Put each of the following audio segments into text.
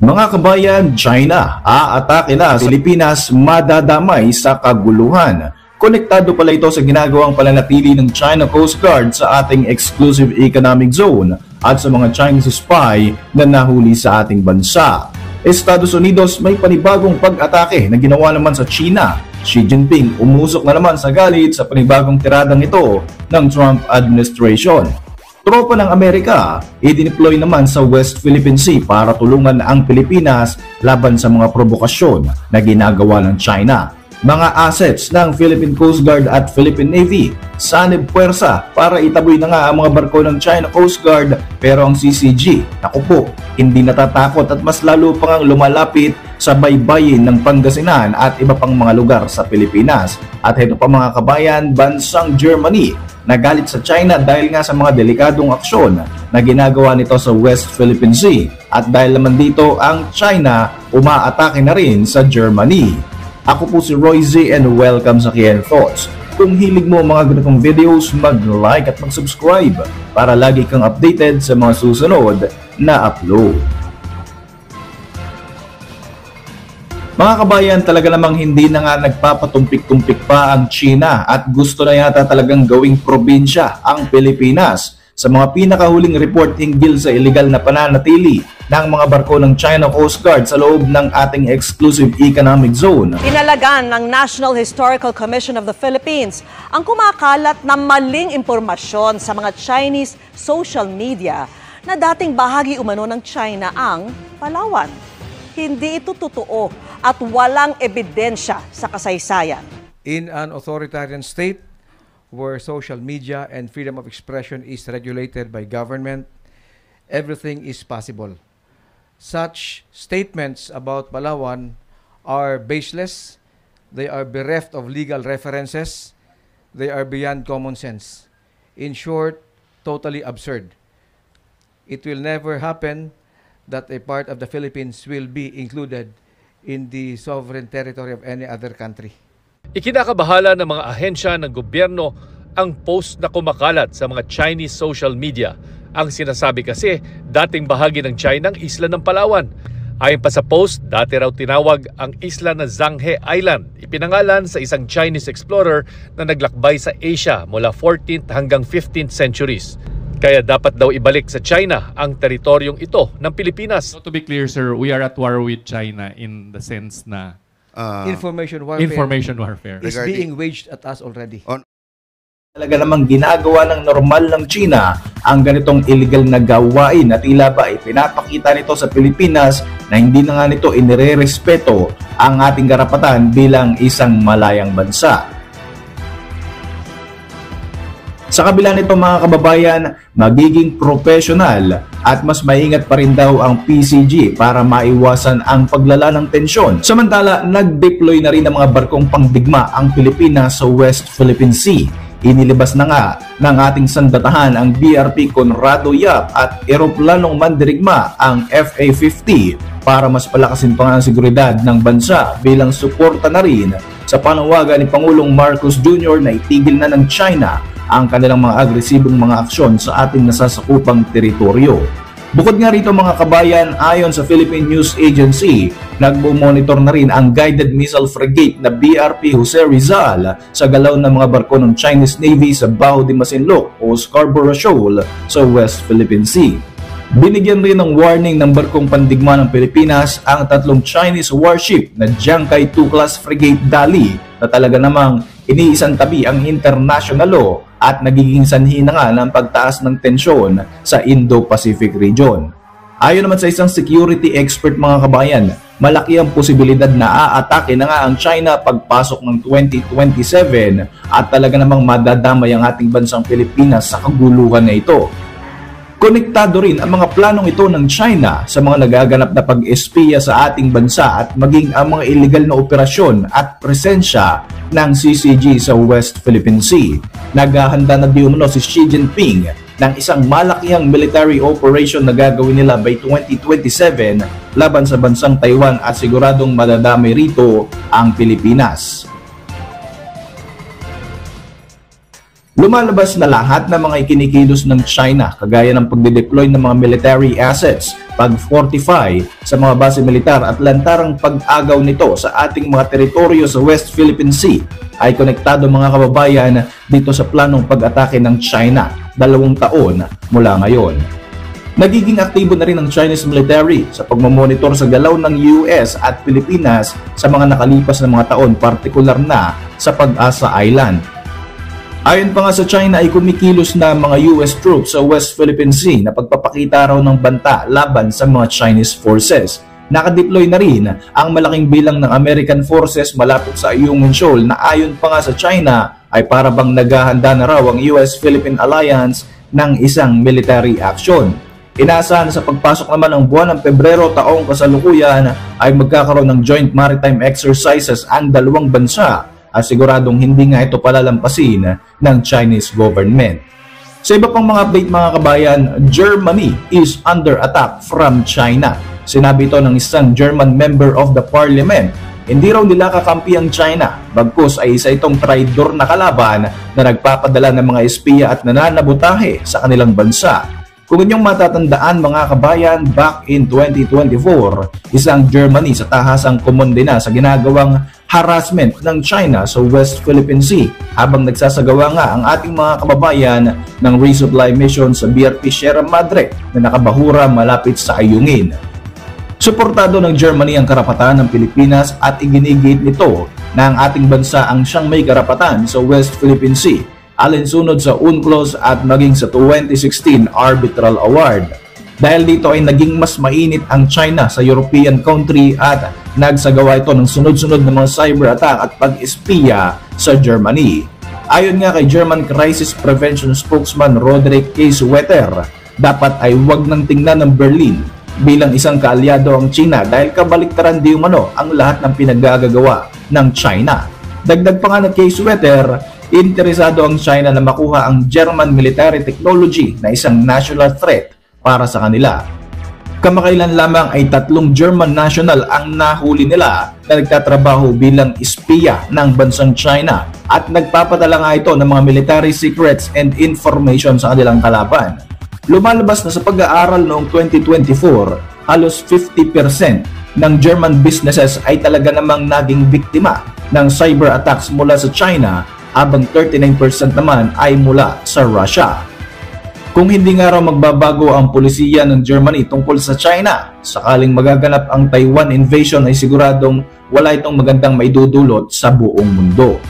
Mga kabayan, China, aatake na Pilipinas, madadamay sa kaguluhan. Konektado pala ito sa ginagawang pananatili ng China Coast Guard sa ating exclusive economic zone at sa mga Chinese spy na nahuli sa ating bansa. Estados Unidos may panibagong pag-atake na ginawa naman sa China. Xi Jinping umusok na naman sa galit sa panibagong tiradang ito ng Trump administration. Tropa ng Amerika, idineploy naman sa West Philippine Sea para tulungan ang Pilipinas laban sa mga provokasyon na ginagawa ng China. Mga assets ng Philippine Coast Guard at Philippine Navy, sanib puwersa para itaboy na nga ang mga barko ng China Coast Guard, pero ang CCG, naku po, hindi natatakot at mas lalo pang lumalapit sa baybayin ng Pangasinan at iba pang mga lugar sa Pilipinas. At ito pa mga kabayan, bansang Germany nagalit sa China dahil nga sa mga delikadong aksyon na ginagawa nito sa West Philippine Sea. At dahil naman dito, ang China umaatake na rin sa Germany. Ako po si Roy Z and welcome sa KN Thoughts. Kung hilig mo mga ganitong videos, mag-like at mag-subscribe para lagi kang updated sa mga susunod na upload. Mga kabayan, talaga namang hindi na nga nagpapatumpik-tumpik pa ang China at gusto na yata talagang gawing probinsya ang Pilipinas. Sa mga pinakahuling report hinggil sa illegal na pananatili ng mga barko ng China Coast Guard sa loob ng ating exclusive economic zone. Inalagan ng National Historical Commission of the Philippines ang kumakalat na maling impormasyon sa mga Chinese social media na dating bahagi umano ng China ang Palawan. Hindi ito totoo at walang ebidensya sa kasaysayan. In an authoritarian state where social media and freedom of expression is regulated by government, everything is possible. Such statements about Palawan are baseless, they are bereft of legal references, they are beyond common sense. In short, totally absurd. It will never happen that a part of the Philippines will be included in the sovereign territory of any other country. Ikinakabahala ng mga ahensya ng gobyerno ang post na kumakalat sa mga Chinese social media. Ang sinasabi kasi, dating bahagi ng China ang isla ng Palawan. Ayon pa sa post, dati raw tinawag ang isla na Zhanghe Island, ipinangalan sa isang Chinese explorer na naglakbay sa Asia mula 14th hanggang 15th centuries. Kaya dapat daw ibalik sa China ang teritoryong ito ng Pilipinas. So to be clear, sir, we are at war with China in the sense na information warfare is being waged at us already. Talaga namang ginagawa ng normal ng China ang ganitong illegal na gawain na tila ba ay pinapakita nito sa Pilipinas na hindi na nga nito inirerespeto ang ating karapatan bilang isang malayang bansa. Sa kabila nito mga kababayan, magiging professional at mas maingat pa rin daw ang PCG para maiwasan ang paglala ng tensyon. Samantala, nag-deploy na rin ng mga barkong pangdigma ang Pilipinas sa West Philippine Sea. Inilibas na nga ng ating sandatahan ang BRP Conrado Yap at eroplanong mandirigma ang FA-50 para mas palakasin pa nga ang seguridad ng bansa bilang suporta na rin sa panawagan ni Pangulong Marcos Jr. na itigil na ng China ang kanilang mga agresibong mga aksyon sa ating nasasakupang teritoryo. Bukod nga rito mga kabayan, ayon sa Philippine News Agency, nagmo-monitor na rin ang guided missile frigate na BRP Jose Rizal sa galaw ng mga barko ng Chinese Navy sa Baho de Masinloc o Scarborough Shoal sa West Philippine Sea. Binigyan rin ng warning ng barkong pandigma ng Pilipinas ang tatlong Chinese warship na Jiangkai II class frigate Dali na talaga namang iniisang tabi ang international law at nagiging sanhi na nga ng pagtaas ng tensyon sa Indo-Pacific region. Ayon naman sa isang security expert mga kabayan, malaki ang posibilidad na aatake na nga ang China pagpasok ng 2027 at talaga namang madadamay ang ating bansang Pilipinas sa kaguluhan na ito. Konektado rin ang mga planong ito ng China sa mga nagaganap na pag-espiya sa ating bansa at maging ang mga illegal na operasyon at presensya ng CCG sa West Philippine Sea. Naghahanda na di umano si Xi Jinping ng isang malakihang military operation na gagawin nila by 2027 laban sa bansang Taiwan at siguradong madadamay rito ang Pilipinas. Lumalabas na lahat ng mga ikinikilos ng China kagaya ng pagde-deploy ng mga military assets, pag-fortify sa mga base militar at lantarang pag-agaw nito sa ating mga teritoryo sa West Philippine Sea ay konektado mga kababayan dito sa planong pag-atake ng China 2 taon mula ngayon. Nagiging aktibo na rin ang Chinese military sa pagmamonitor sa galaw ng US at Pilipinas sa mga nakalipas na mga taon, partikular na sa Pag-asa Island. Ayon pa nga sa China ay kumikilos na mga US troops sa West Philippine Sea na pagpapakita raw ng banta laban sa mga Chinese forces. Nakadeploy na rin ang malaking bilang ng American forces malapit sa Ayungin Shoal na ayon pa nga sa China ay para bang naghahanda na raw ang US-Philippine Alliance ng isang military action. Inaasahan sa pagpasok naman ng buwan ng Pebrero taong kasalukuyan ay magkakaroon ng joint maritime exercises ang dalawang bansa at siguradong hindi nga ito palalampasin ng Chinese government. Sa iba pang mga update mga kabayan, Germany is under attack from China. Sinabi ito ng isang German member of the parliament. Hindi raw nila kakampi ang China, bagkus ay isa itong traidor na kalaban na nagpapadala ng mga espiya at nananabutahe sa kanilang bansa. Kung inyong matatandaan mga kabayan, back in 2024, isang Germany sa tahasang kumondena sa ginagawang harassment ng China sa West Philippine Sea habang nagsasagawa nga ang ating mga kababayan ng resupply mission sa BRP Sierra Madre na nakabahura malapit sa Ayungin. Suportado ng Germany ang karapatan ng Pilipinas at iginigit nito na ang ating bansa ang siyang may karapatan sa West Philippine Sea alinsunod sa UNCLOS at maging sa 2016 Arbitral Award. Dahil dito ay naging mas mainit ang China sa European country at nagsagawa ito ng sunod-sunod na mga cyber attack at pag-espiya sa Germany. Ayon nga kay German Crisis Prevention Spokesman Roderick K. Sweter, dapat ay huwag nang tingnan ng Berlin bilang isang kaalyado ang China dahil kabaliktaran di umano ang lahat ng pinagagagawa ng China. Dagdag pa nga ng K. Sweter, interesado ang China na makuha ang German military technology na isang national threat para sa kanila. Kamakailan lamang ay 3 German national ang nahuli nila na nagtatrabaho bilang espiya ng bansang China at nagpapadala nga ito ng mga military secrets and information sa kanilang kalaban. Lumalabas na sa pag-aaral noong 2024, halos 50% ng German businesses ay talaga namang naging biktima ng cyber attacks mula sa China habang 39% naman ay mula sa Russia. Kung hindi nga raw magbabago ang pulisiya ng Germany tungkol sa China, sakaling magaganap ang Taiwan invasion ay siguradong wala itong magandang maidudulot sa buong mundo.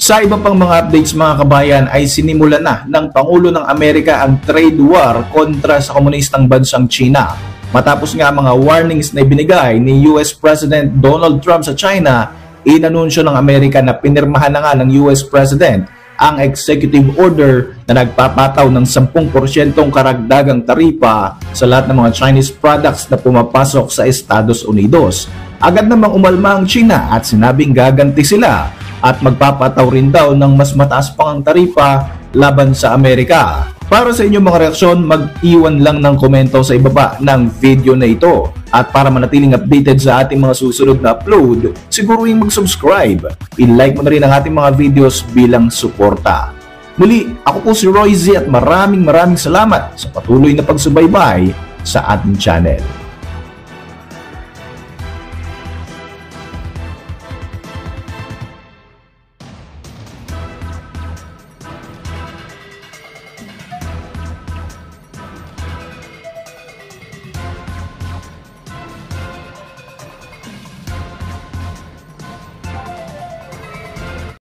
Sa iba pang mga updates mga kabayan ay sinimula na ng Pangulo ng Amerika ang trade war kontra sa komunistang bansang China. Matapos nga mga warnings na ibinigay ni US President Donald Trump sa China, inanunsyo ng Amerika na pinirmahan na nga ng US President ang executive order na nagpapataw ng 10% karagdagang taripa sa lahat ng mga Chinese products na pumapasok sa Estados Unidos. Agad namang umalma ang China at sinabing gaganti sila at magpapataw rin daw ng mas mataas pang taripa laban sa Amerika. Para sa inyong mga reaksyon, mag-iwan lang ng komento sa ibaba ng video na ito. At para manatiling updated sa ating mga susunod na upload, siguruhin mag-subscribe. I-like mo na rin ang ating mga videos bilang suporta. Muli, ako po si Roy Z at maraming salamat sa patuloy na pagsubaybay sa ating channel.